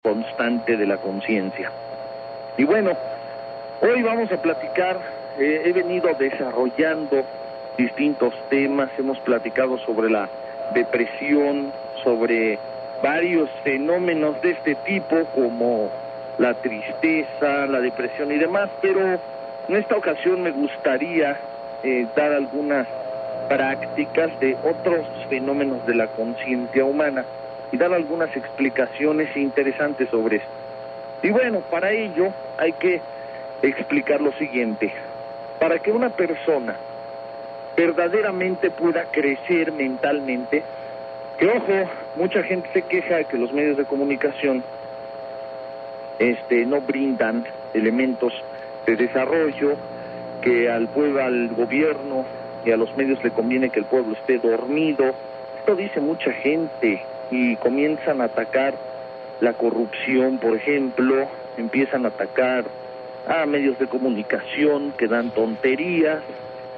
constante de la conciencia. Y bueno, hoy vamos a platicar, he venido desarrollando distintos temas, hemos platicado sobre la depresión, sobre varios fenómenos de este tipo como la tristeza, la depresión y demás, pero en esta ocasión me gustaría dar algunas prácticas de otros fenómenos de la conciencia humana y dar algunas explicaciones interesantes sobre esto. Y bueno, para ello hay que explicar lo siguiente. Para que una persona verdaderamente pueda crecer mentalmente, que ojo, mucha gente se queja de que los medios de comunicación no brindan elementos de desarrollo, que al pueblo, al gobierno y a los medios le conviene que el pueblo esté dormido. Esto dice mucha gente y comienzan a atacar la corrupción, por ejemplo, empiezan a atacar a medios de comunicación que dan tonterías,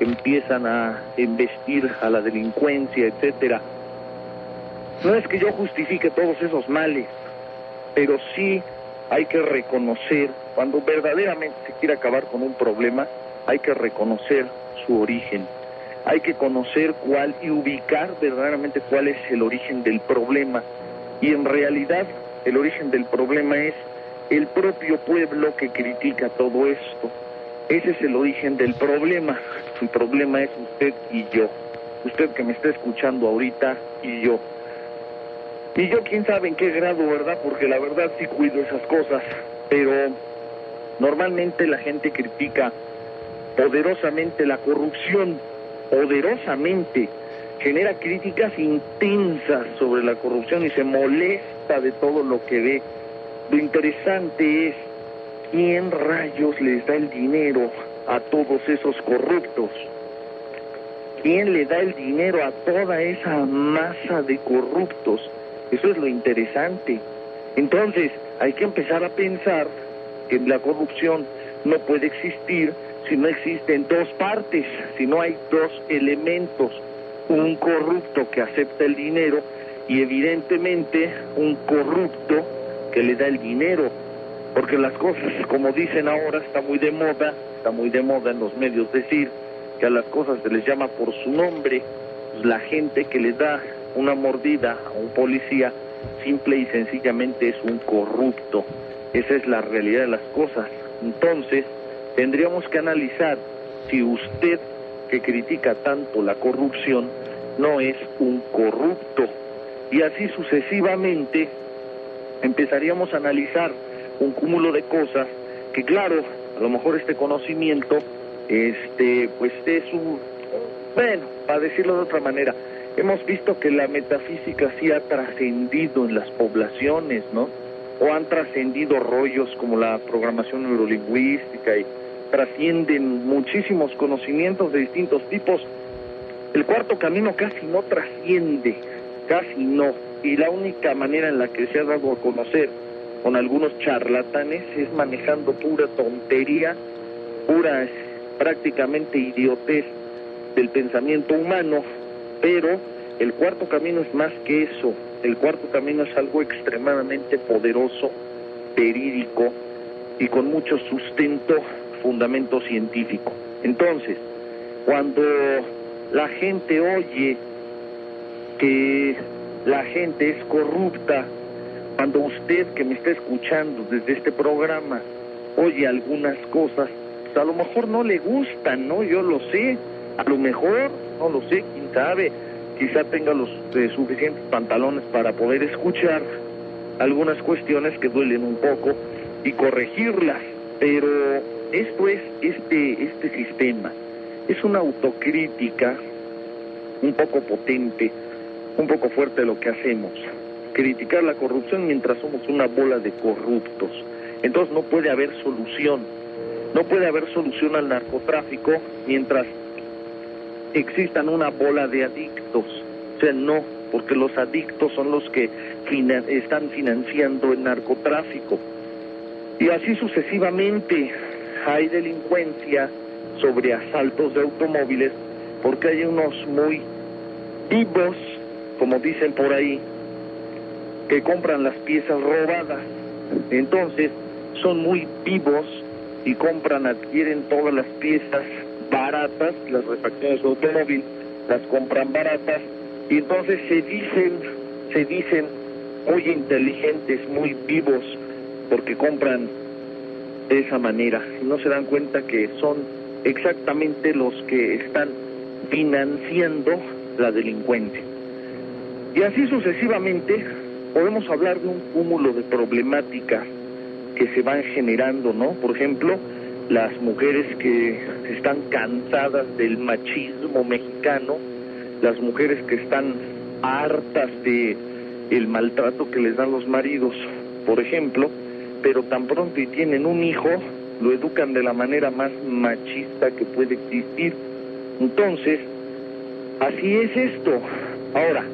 empiezan a embestir a la delincuencia, etcétera. No es que yo justifique todos esos males, pero sí hay que reconocer, cuando verdaderamente se quiere acabar con un problema, hay que reconocer su origen. Hay que conocer cuál y ubicar verdaderamente cuál es el origen del problema. Y en realidad el origen del problema es el propio pueblo que critica todo esto. Ese es el origen del problema. El problema es usted y yo. Usted que me está escuchando ahorita y yo. Y yo quién sabe en qué grado, ¿verdad? Porque la verdad sí cuido esas cosas. Pero normalmente la gente critica poderosamente la corrupción. Poderosamente. Genera críticas intensas sobre la corrupción y se molesta de todo lo que ve. Lo interesante es quién rayos les da el dinero a todos esos corruptos. ¿Quién le da el dinero a toda esa masa de corruptos? Eso es lo interesante. Entonces, hay que empezar a pensar que la corrupción no puede existir si no existen dos partes, si no hay dos elementos. Un corrupto que acepta el dinero y evidentemente un corrupto que le da el dinero. Porque las cosas, como dicen ahora, está muy de moda en los medios decir que a las cosas se les llama por su nombre. Pues la gente que le da una mordida a un policía simple y sencillamente es un corrupto. Esa es la realidad de las cosas. Entonces, tendríamos que analizar si usted, que critica tanto la corrupción, no es un corrupto. Y así sucesivamente empezaríamos a analizar un cúmulo de cosas que, claro, a lo mejor este conocimiento, pues es bueno, para decirlo de otra manera, hemos visto que la metafísica sí ha trascendido en las poblaciones, ¿no? O han trascendido rollos como la programación neurolingüística y trascienden muchísimos conocimientos de distintos tipos. El cuarto camino casi no trasciende, casi no, y la única manera en la que se ha dado a conocer con algunos charlatanes es manejando pura tontería, pura prácticamente idiotez del pensamiento humano, pero el cuarto camino es más que eso. El cuarto camino es algo extremadamente poderoso, verídico y con mucho sustento, fundamento científico. Entonces, cuando la gente oye que la gente es corrupta, cuando usted que me está escuchando desde este programa oye algunas cosas, pues a lo mejor no le gustan, ¿no? Yo lo sé, a lo mejor, no lo sé, quién sabe, quizá tenga los suficientes pantalones para poder escuchar algunas cuestiones que duelen un poco y corregirlas, pero esto es este sistema, es una autocrítica un poco potente, un poco fuerte de lo que hacemos, criticar la corrupción mientras somos una bola de corruptos. Entonces no puede haber solución al narcotráfico mientras existan una bola de adictos, o sea, no, porque los adictos son los que están financiando el narcotráfico. Y así sucesivamente hay delincuencia sobre asaltos de automóviles, porque hay unos muy vivos, como dicen por ahí, que compran las piezas robadas Entonces son muy vivos y adquieren todas las piezas baratas, las refacciones de automóvil las compran baratas, y entonces se dicen muy inteligentes, muy vivos, porque compran de esa manera, y no se dan cuenta que son exactamente los que están financiando la delincuencia. Y así sucesivamente podemos hablar de un cúmulo de problemáticas que se van generando, ¿no? Por ejemplo, las mujeres que están cansadas del machismo mexicano, las mujeres que están hartas de el maltrato que les dan los maridos, por ejemplo, pero tan pronto y tienen un hijo, lo educan de la manera más machista que puede existir. Entonces, así es esto. Ahora,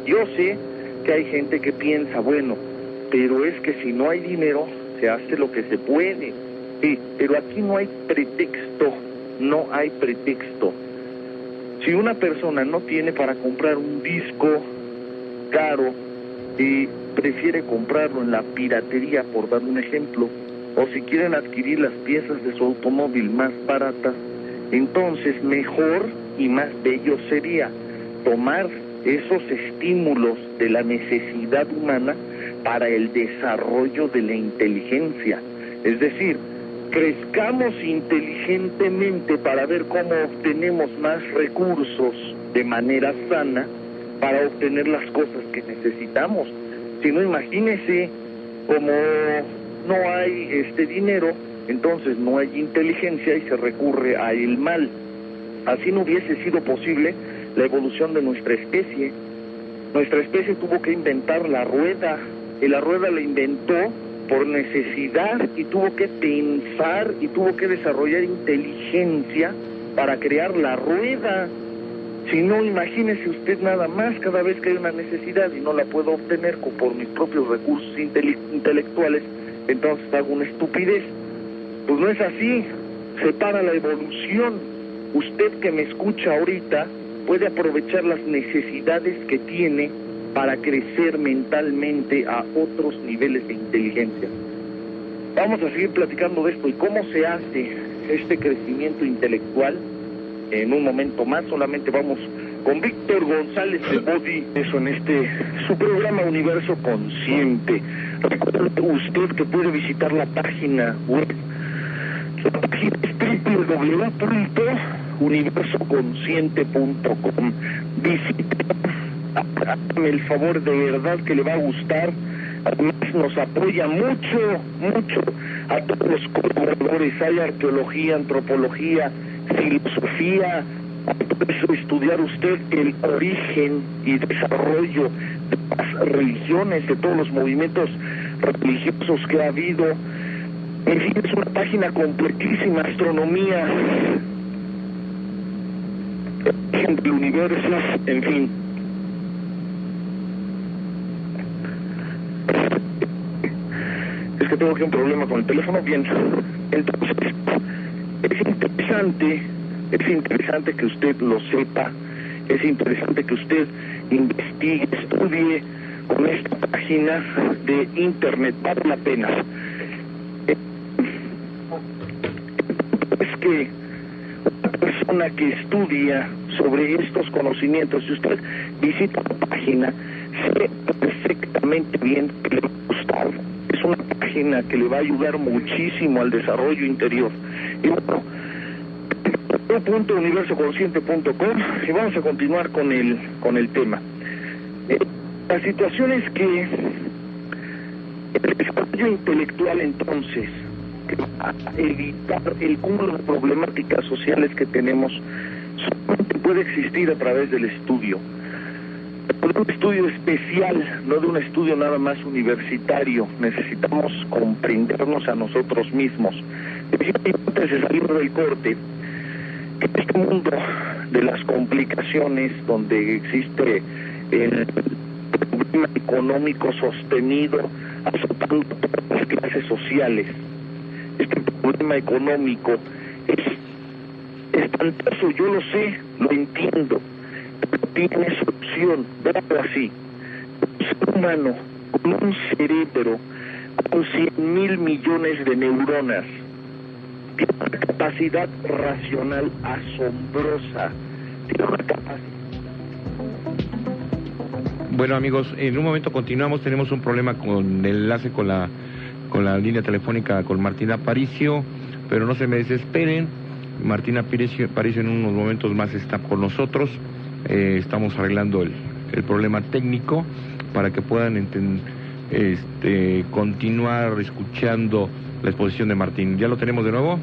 yo sé que hay gente que piensa, bueno, pero es que si no hay dinero, se hace lo que se puede. Sí, pero aquí no hay pretexto, no hay pretexto. Si una persona no tiene para comprar un disco caro y prefiere comprarlo en la piratería, por dar un ejemplo, o si quieren adquirir las piezas de su automóvil más baratas, entonces mejor y más bello sería tomar esos estímulos de la necesidad humana para el desarrollo de la inteligencia. Es decir, crezcamos inteligentemente para ver cómo obtenemos más recursos de manera sana para obtener las cosas que necesitamos. Si no, imagínese, como no hay dinero, entonces no hay inteligencia y se recurre a el mal. Así no hubiese sido posible la evolución de nuestra especie. Nuestra especie tuvo que inventar la rueda, y la rueda la inventó por necesidad, y tuvo que pensar y tuvo que desarrollar inteligencia para crear la rueda. Si no, imagínese usted nada más, cada vez que hay una necesidad y no la puedo obtener por mis propios recursos intelectuales, entonces hago una estupidez. Pues no es así, se para la evolución. Usted que me escucha ahorita puede aprovechar las necesidades que tiene para crecer mentalmente a otros niveles de inteligencia. Vamos a seguir platicando de esto y cómo se hace este crecimiento intelectual en un momento más. Solamente vamos con Víctor González de Body, eso en su programa Universo Consciente. Recuerde usted que puede visitar la página web. La página es www.universoconsciente.com. Visite, hágame el favor, de verdad que le va a gustar. Además nos apoya mucho a todos los colaboradores. Hay arqueología, antropología, filosofía. Puede estudiar usted el origen y desarrollo de las religiones, de todos los movimientos religiosos que ha habido. En fin, es una página completísima. Astronomía, origen del universo, en fin. Es que tengo aquí un problema con el teléfono. Bien, entonces es interesante que usted lo sepa, es interesante que usted investigue, estudie con esta página de internet, vale la pena. Es que una persona que estudia sobre estos conocimientos, si usted visita la página, sé perfectamente bien que le va a gustar. Es una página que le va a ayudar muchísimo al desarrollo interior. Y bueno, universoconsciente.com, y vamos a continuar con el tema. La situación es que el desarrollo intelectual, entonces, que va a evitar el cúmulo de problemáticas sociales que tenemos, solamente puede existir a través del estudio. De un estudio especial, no de un estudio nada más universitario. Necesitamos comprendernos a nosotros mismos. Antes de salir del corte, en este mundo de las complicaciones, donde existe el problema económico sostenido azotando todas las clases sociales, este problema económico es espantoso, yo lo sé, lo entiendo, pero tiene solución. Verlo así: un ser humano con un cerebro con 100,000 millones de neuronas. Tiene una capacidad racional asombrosa. Tiene una capacidad... Bueno, amigos, en un momento continuamos. Tenemos un problema con el enlace con la línea telefónica con Martín Aparicio, pero no se me desesperen. Martín Aparicio en unos momentos más está con nosotros. Estamos arreglando el problema técnico para que puedan continuar escuchando la exposición de Martín. ¿Ya lo tenemos de nuevo?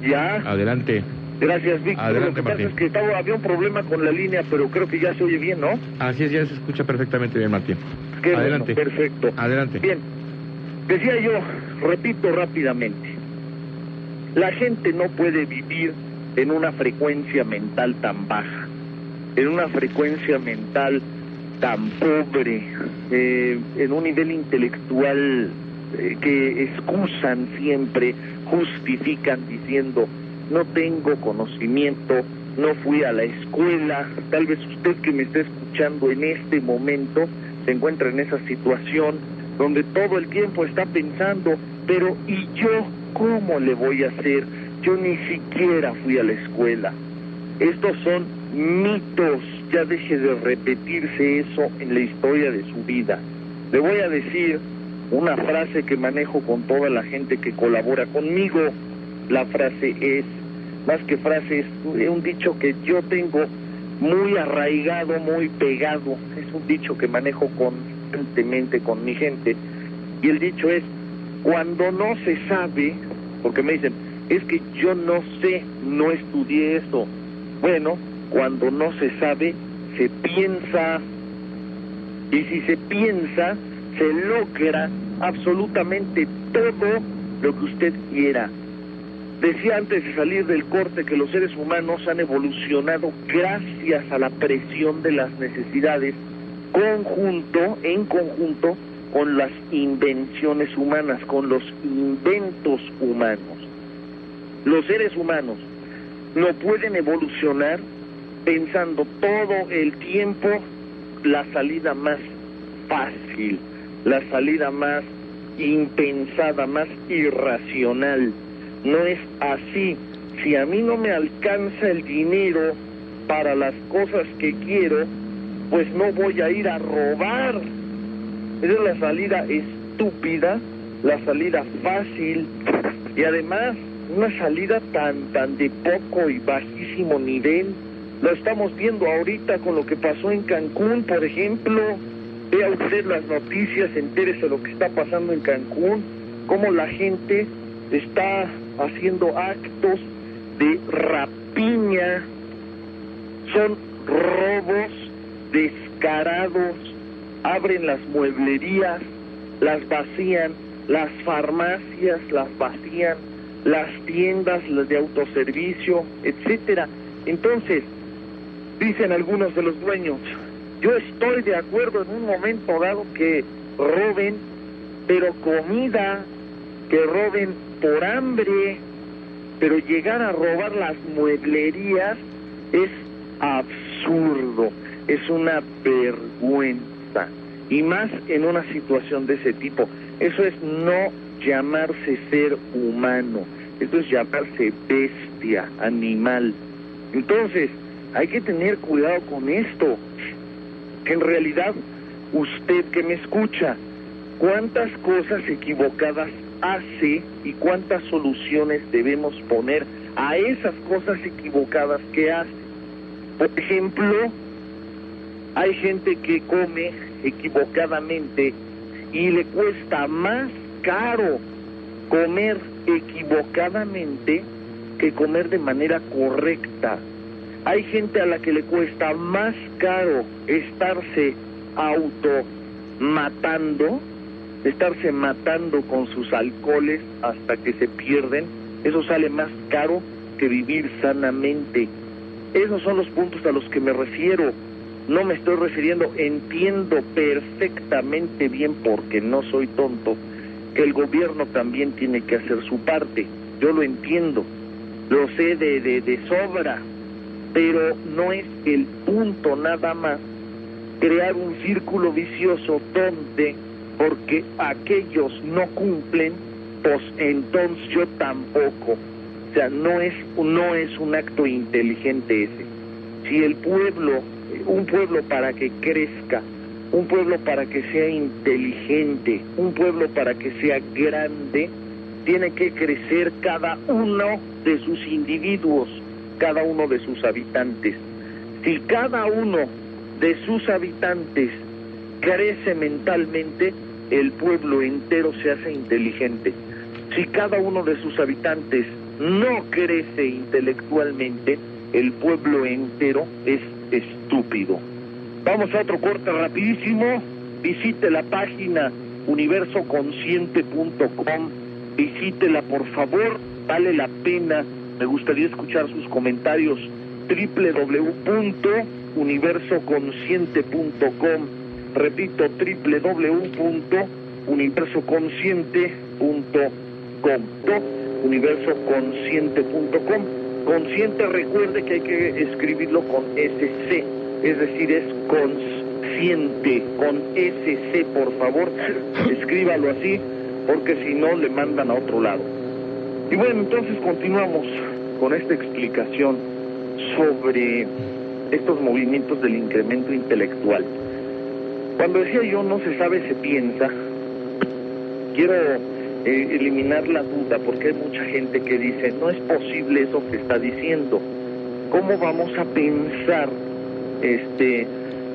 Ya. Adelante. Gracias, Víctor. Adelante, Lo que Martín. pasa es que había un problema con la línea, pero creo que ya se oye bien, ¿no? Así es, ya se escucha perfectamente bien, Martín. Qué Adelante. bueno, perfecto. Adelante. Bien, decía yo, repito rápidamente, la gente no puede vivir en una frecuencia mental tan baja, en una frecuencia mental tan pobre, en un nivel intelectual que excusan siempre, justifican diciendo: no tengo conocimiento, no fui a la escuela. Tal vez usted que me está escuchando en este momento se encuentra en esa situación donde todo el tiempo está pensando: pero ¿y yo cómo le voy a hacer? Yo ni siquiera fui a la escuela. Estos son mitos, ya deje de repetirse eso en la historia de su vida. Le voy a decir una frase que manejo con toda la gente que colabora conmigo. La frase es, más que frase, es un dicho que yo tengo muy arraigado, muy pegado. Es un dicho que manejo constantemente con mi gente. Y el dicho es: cuando no se sabe, porque me dicen, es que yo no sé, no estudié eso. Bueno, cuando no se sabe, se piensa. Y si se piensa, se logra absolutamente todo lo que usted quiera. Decía antes de salir del corte que los seres humanos han evolucionado gracias a la presión de las necesidades en conjunto con las invenciones humanas, con los inventos humanos. Los seres humanos no pueden evolucionar pensando todo el tiempo la salida más fácil, la salida más impensada, más irracional. No es así. Si a mí no me alcanza el dinero para las cosas que quiero, pues no voy a ir a robar. Esa es la salida estúpida, la salida fácil, y además una salida tan de poco y bajísimo nivel. Lo estamos viendo ahorita con lo que pasó en Cancún, por ejemplo. Vea usted las noticias, entérese de lo que está pasando en Cancún, cómo la gente está haciendo actos de rapiña. Son robos descarados. Abren las mueblerías, las vacían, las farmacias las vacían, las tiendas, las de autoservicio, etcétera. Entonces, dicen algunos de los dueños: yo estoy de acuerdo en un momento dado que roben, pero comida, que roben por hambre, pero llegar a robar las mueblerías es absurdo, es una vergüenza, y más en una situación de ese tipo. Eso es no llamarse ser humano, eso es llamarse bestia, animal. Entonces, hay que tener cuidado con esto, que en realidad usted que me escucha, cuántas cosas equivocadas hace y cuántas soluciones debemos poner a esas cosas equivocadas que hace. Por ejemplo, hay gente que come equivocadamente y le cuesta más caro comer equivocadamente que comer de manera correcta. Hay gente a la que le cuesta más caro estarse matando con sus alcoholes hasta que se pierden. Eso sale más caro que vivir sanamente. Esos son los puntos a los que me refiero. No me estoy refiriendo, entiendo perfectamente bien, porque no soy tonto, que el gobierno también tiene que hacer su parte. Yo lo entiendo, lo sé de sobra, pero no es el punto nada más crear un círculo vicioso donde porque aquellos no cumplen, pues entonces yo tampoco. O sea, no es un acto inteligente ese. Si el pueblo, un pueblo para que crezca, un pueblo para que sea inteligente, un pueblo para que sea grande, tiene que crecer cada uno de sus individuos, cada uno de sus habitantes. Si cada uno de sus habitantes crece mentalmente, el pueblo entero se hace inteligente. Si cada uno de sus habitantes no crece intelectualmente, el pueblo entero es estúpido. Vamos a otro corte rapidísimo. Visite la página universoconsciente.com. Visítela, por favor, vale la pena. Me gustaría escuchar sus comentarios. www.universoconsciente.com. Repito, www.universoconsciente.com. universoconsciente.com. Consciente, recuerde que hay que escribirlo con SC, es decir, es consciente, con SC, por favor, escríbalo así, porque si no le mandan a otro lado. Y bueno, entonces continuamos con esta explicación sobre estos movimientos del incremento intelectual. Cuando decía yo no se sabe, se piensa, quiero eliminar la duda, porque hay mucha gente que dice, no es posible eso que está diciendo. ¿Cómo vamos a pensar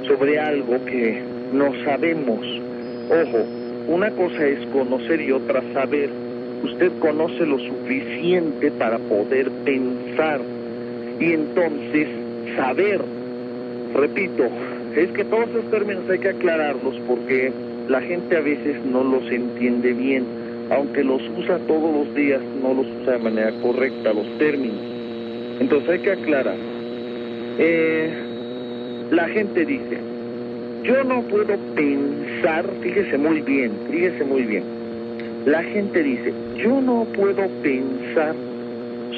sobre algo que no sabemos? Ojo, una cosa es conocer y otra saber. Usted conoce lo suficiente para poder pensar y entonces saber. Repito, es que todos esos términos hay que aclararlos porque la gente a veces no los entiende bien. Aunque los usa todos los días, no los usa de manera correcta, los términos. Entonces hay que aclarar. La gente dice, yo no puedo pensar, fíjese muy bien. La gente dice, yo no puedo pensar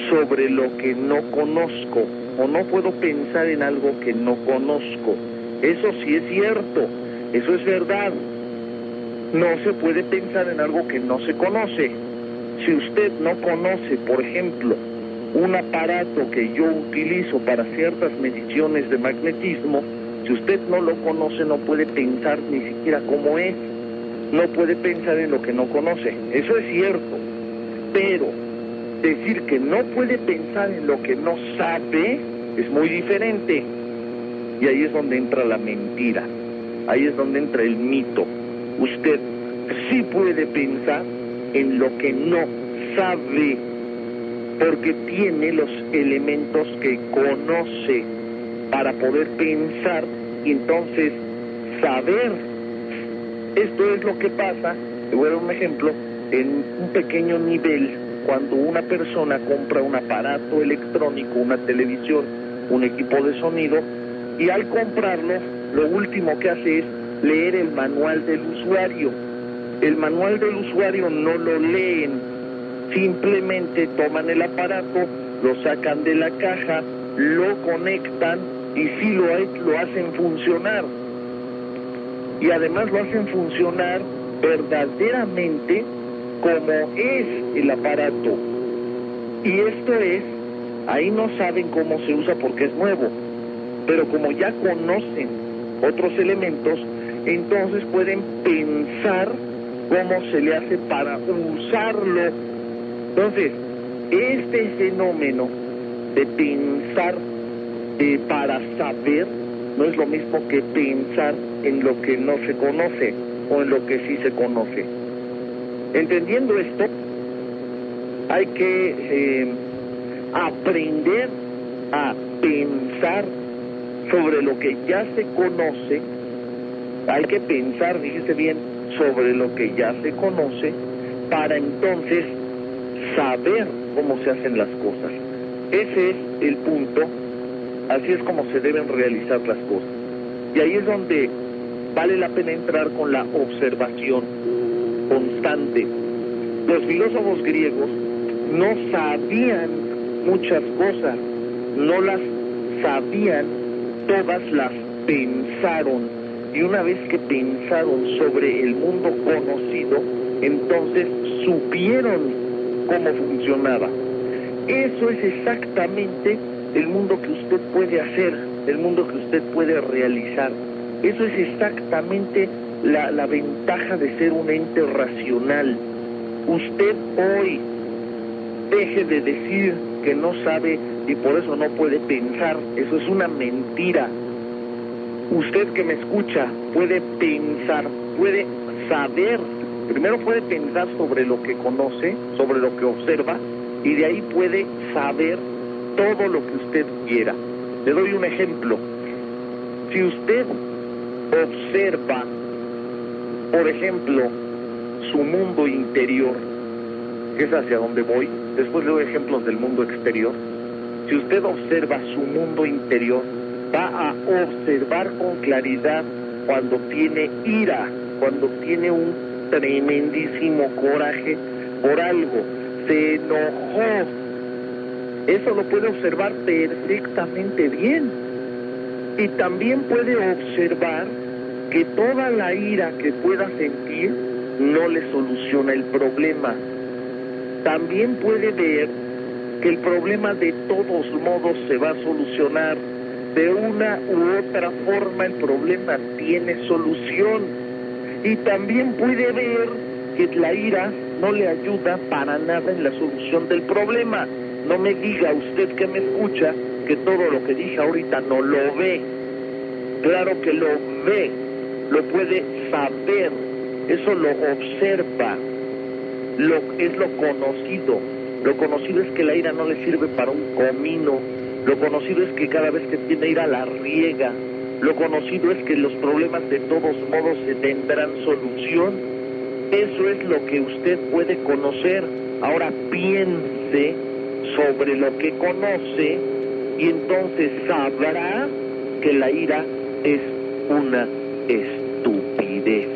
sobre lo que no conozco, o no puedo pensar en algo que no conozco. Eso sí es cierto, eso es verdad. No se puede pensar en algo que no se conoce. Si usted no conoce, por ejemplo, un aparato que yo utilizo para ciertas mediciones de magnetismo, si usted no lo conoce, no puede pensar ni siquiera cómo es. No puede pensar en lo que no conoce. Eso es cierto. Pero decir que no puede pensar en lo que no sabe es muy diferente. Y ahí es donde entra la mentira. Ahí es donde entra el mito. Usted sí puede pensar en lo que no sabe, porque tiene los elementos que conoce para poder pensar y entonces saber. Esto es lo que pasa, te voy a dar un ejemplo, en un pequeño nivel, cuando una persona compra un aparato electrónico, una televisión, un equipo de sonido, y al comprarlo, lo último que hace es leer el manual del usuario. El manual del usuario no lo leen, simplemente toman el aparato, lo sacan de la caja, lo conectan y sí lo hacen funcionar. Y además lo hacen funcionar verdaderamente como es el aparato. Y esto es, ahí no saben cómo se usa porque es nuevo, pero como ya conocen otros elementos, entonces pueden pensar cómo se le hace para usarlo. Entonces, este fenómeno de pensar para saber no es lo mismo que pensar en lo que no se conoce o en lo que sí se conoce. Entendiendo esto, hay que aprender a pensar sobre lo que ya se conoce. Hay que pensar, fíjese bien, sobre lo que ya se conoce para entonces saber cómo se hacen las cosas. Ese es el punto, así es como se deben realizar las cosas. Y ahí es donde vale la pena entrar con la observación constante. Los filósofos griegos no sabían muchas cosas, no las sabían, todas las pensaron. y una vez que pensaron sobre el mundo conocido, entonces supieron cómo funcionaba. Eso es exactamente el mundo que usted puede hacer, el mundo que usted puede realizar. Eso es exactamente la ventaja de ser un ente racional. Usted hoy deje de decir que no sabe y por eso no puede pensar. Eso es una mentira. Usted que me escucha puede pensar, puede saber. Primero puede pensar sobre lo que conoce, sobre lo que observa, y de ahí puede saber todo lo que usted quiera. Le doy un ejemplo. Si usted observa, por ejemplo, su mundo interior, que es hacia donde voy, después le doy ejemplos del mundo exterior. Si usted observa su mundo interior, va a observar con claridad cuando tiene ira, cuando tiene un tremendísimo coraje por algo, se enojó. Eso lo puede observar perfectamente bien. Y también puede observar que toda la ira que pueda sentir no le soluciona el problema. También puede ver que el problema de todos modos se va a solucionar. De una u otra forma el problema tiene solución. Y también puede ver que la ira no le ayuda para nada en la solución del problema. No me diga usted que me escucha que todo lo que dije ahorita no lo ve. Claro que lo ve, lo puede saber, eso lo observa, es lo conocido. Lo conocido es que la ira no le sirve para un comino. Lo conocido es que cada vez que tiene ira la riega. Lo conocido es que los problemas de todos modos se tendrán solución. Eso es lo que usted puede conocer. Ahora piense sobre lo que conoce y entonces sabrá que la ira es una estupidez.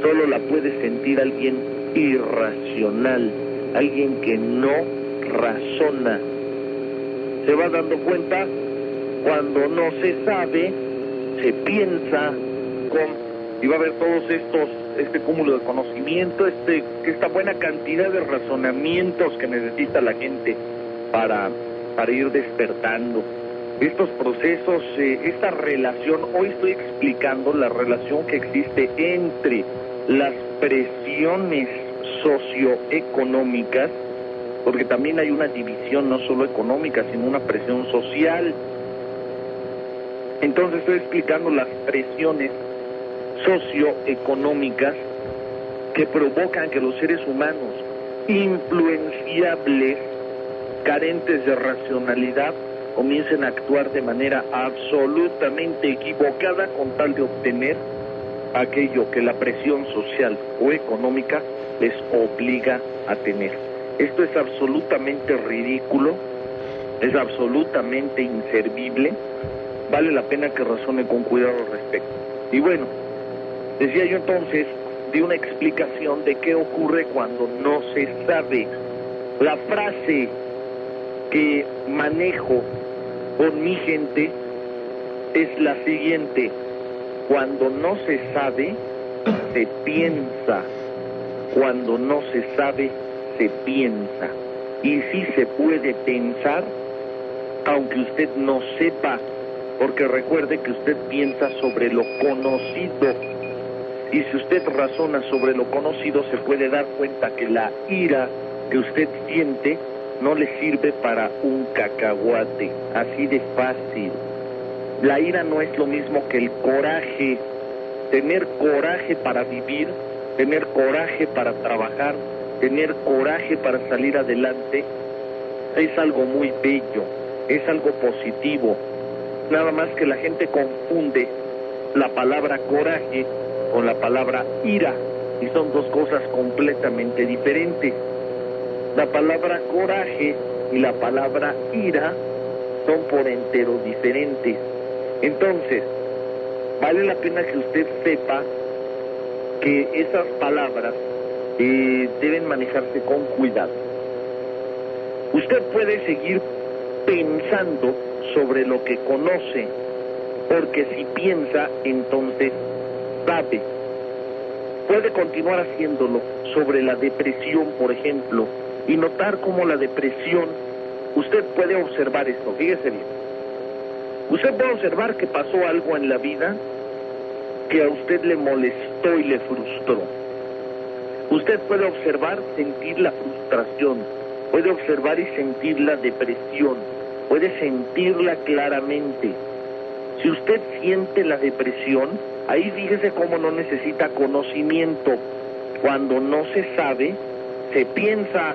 Solo la puede sentir alguien irracional, alguien que no razona. Se va dando cuenta cuando no se sabe, se piensa y va a haber todos este cúmulo de conocimiento, esta buena cantidad de razonamientos que necesita la gente para ir despertando. Estos procesos, esta relación, hoy estoy explicando la relación que existe entre las presiones socioeconómicas, porque también hay una división no solo económica, sino una presión social. Entonces estoy explicando las presiones socioeconómicas que provocan que los seres humanos influenciables, carentes de racionalidad, comiencen a actuar de manera absolutamente equivocada con tal de obtener aquello que la presión social o económica les obliga a tener. Esto es absolutamente ridículo, es absolutamente inservible, vale la pena que razone con cuidado al respecto. Y bueno, decía yo entonces, di una explicación de qué ocurre cuando no se sabe. La frase que manejo con mi gente es la siguiente: cuando no se sabe, se piensa. Cuando no se sabe, se piensa. Y sí se puede pensar, aunque usted no sepa, porque recuerde que usted piensa sobre lo conocido. Y si usted razona sobre lo conocido, se puede dar cuenta que la ira que usted siente no le sirve para un cacahuate, así de fácil. La ira no es lo mismo que el coraje. Tener coraje para vivir, tener coraje para trabajar, tener coraje para salir adelante, es algo muy bello, es algo positivo. Nada más que la gente confunde la palabra coraje con la palabra ira, y son dos cosas completamente diferentes. La palabra coraje y la palabra ira son por entero diferentes. Entonces, vale la pena que usted sepa que esas palabras deben manejarse con cuidado. Usted puede seguir pensando sobre lo que conoce, porque si piensa, entonces sabe. Puede continuar haciéndolo sobre la depresión, por ejemplo, y notar cómo la depresión, usted puede observar esto, fíjese bien. Usted puede observar que pasó algo en la vida que a usted le molestó y le frustró. Usted puede observar, sentir la frustración, puede observar y sentir la depresión, puede sentirla claramente. Si usted siente la depresión, ahí fíjese cómo no necesita conocimiento. Cuando no se sabe, se piensa,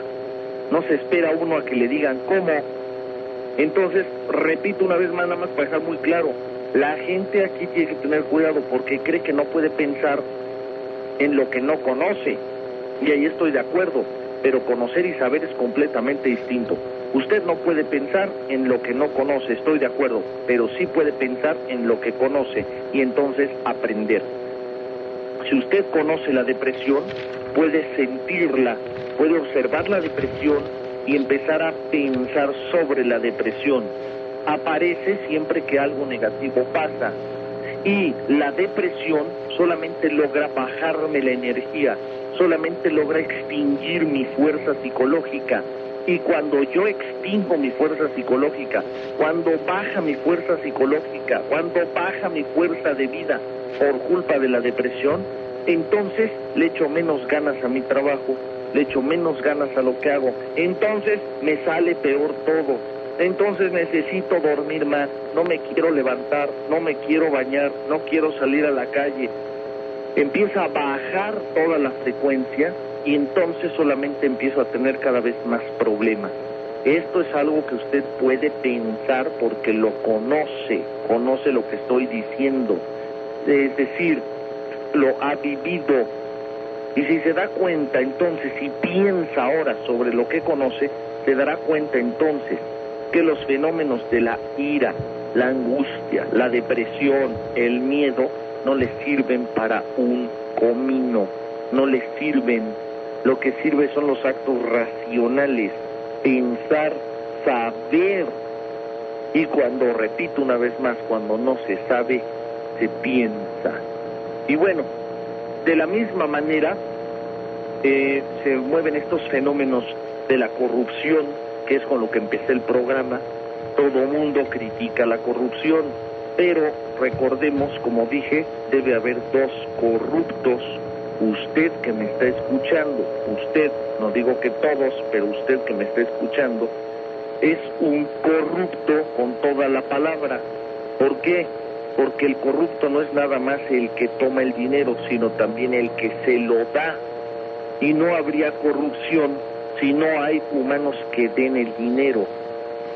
no se espera uno a que le digan cómo. Entonces, repito una vez más, nada más para dejar muy claro, la gente aquí tiene que tener cuidado porque cree que no puede pensar en lo que no conoce. Y ahí estoy de acuerdo, pero conocer y saber es completamente distinto. Usted no puede pensar en lo que no conoce, estoy de acuerdo, pero sí puede pensar en lo que conoce y entonces aprender. Si usted conoce la depresión, puede sentirla, puede observar la depresión y empezar a pensar sobre la depresión. Aparece siempre que algo negativo pasa y la depresión solamente logra bajarme la energía, solamente logra extinguir mi fuerza psicológica. Y cuando yo extingo mi fuerza psicológica, cuando baja mi fuerza psicológica, cuando baja mi fuerza de vida por culpa de la depresión, entonces le echo menos ganas a mi trabajo, le echo menos ganas a lo que hago, entonces me sale peor todo, entonces necesito dormir más, no me quiero levantar, no me quiero bañar, no quiero salir a la calle. Empieza a bajar toda la frecuencia y entonces solamente empiezo a tener cada vez más problemas. Esto es algo que usted puede pensar porque lo conoce lo que estoy diciendo, es decir, lo ha vivido. Y si se da cuenta, entonces, si piensa ahora sobre lo que conoce, se dará cuenta entonces que los fenómenos de la ira, la angustia, la depresión, el miedo, no les sirven para un comino, no les sirven. Lo que sirve son los actos racionales, pensar, saber. Y cuando, repito una vez más, cuando no se sabe, se piensa. Y bueno, de la misma manera se mueven estos fenómenos de la corrupción, que es con lo que empecé el programa. Todo mundo critica la corrupción, pero recordemos, como dije, debe haber dos corruptos. Usted que me está escuchando, usted, no digo que todos, pero usted que me está escuchando, es un corrupto con toda la palabra. ¿Por qué? Porque el corrupto no es nada más el que toma el dinero, sino también el que se lo da. Y no habría corrupción si no hay humanos que den el dinero.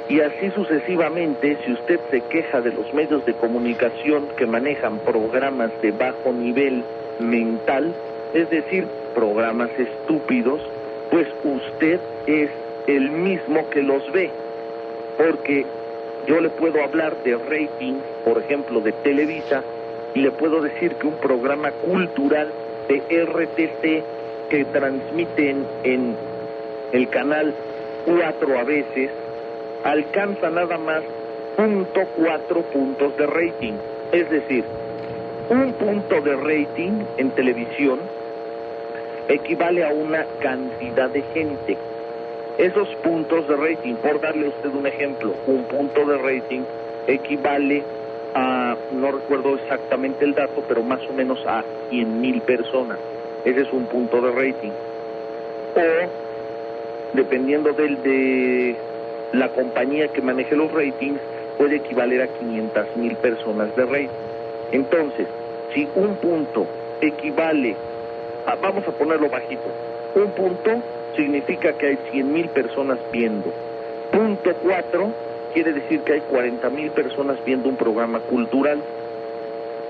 Y así sucesivamente, si usted se queja de los medios de comunicación que manejan programas de bajo nivel mental, es decir, programas estúpidos, pues usted es el mismo que los ve. Porque yo le puedo hablar de rating, por ejemplo, de Televisa, y le puedo decir que un programa cultural de RTC que transmiten en el canal 4 a veces, alcanza nada más 0.4 puntos de rating. Es decir, un punto de rating en televisión equivale a una cantidad de gente. Esos puntos de rating, por darle a usted un ejemplo, un punto de rating equivale a, no recuerdo exactamente el dato, pero más o menos a 100,000 personas. Ese es un punto de rating. O, dependiendo de la compañía que maneje los ratings, puede equivaler a 500,000 personas de rating. Entonces, si un punto equivale a, vamos a ponerlo bajito, un punto significa que hay 100,000 personas viendo. 0.4 quiere decir que hay 40,000 personas viendo un programa cultural.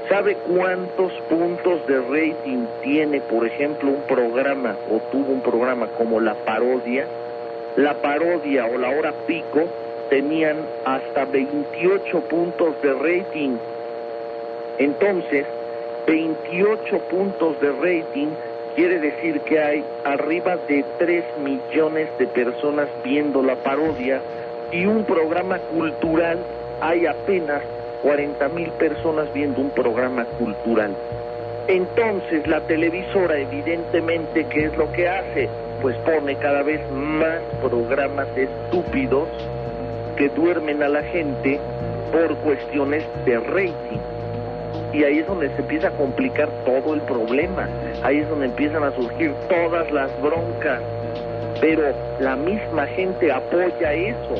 ¿Sabe cuántos puntos de rating tiene, por ejemplo, un programa o tuvo un programa como La Parodia? La Parodia o La Hora Pico tenían hasta 28 puntos de rating. Entonces, 28 puntos de rating quiere decir que hay arriba de 3 millones de personas viendo La Parodia, y un programa cultural hay apenas 40,000 personas viendo un programa cultural. Entonces la televisora, evidentemente, ¿qué es lo que hace? Pues pone cada vez más programas estúpidos que duermen a la gente por cuestiones de rating. Y ahí es donde se empieza a complicar todo el problema, ahí es donde empiezan a surgir todas las broncas, pero la misma gente apoya eso.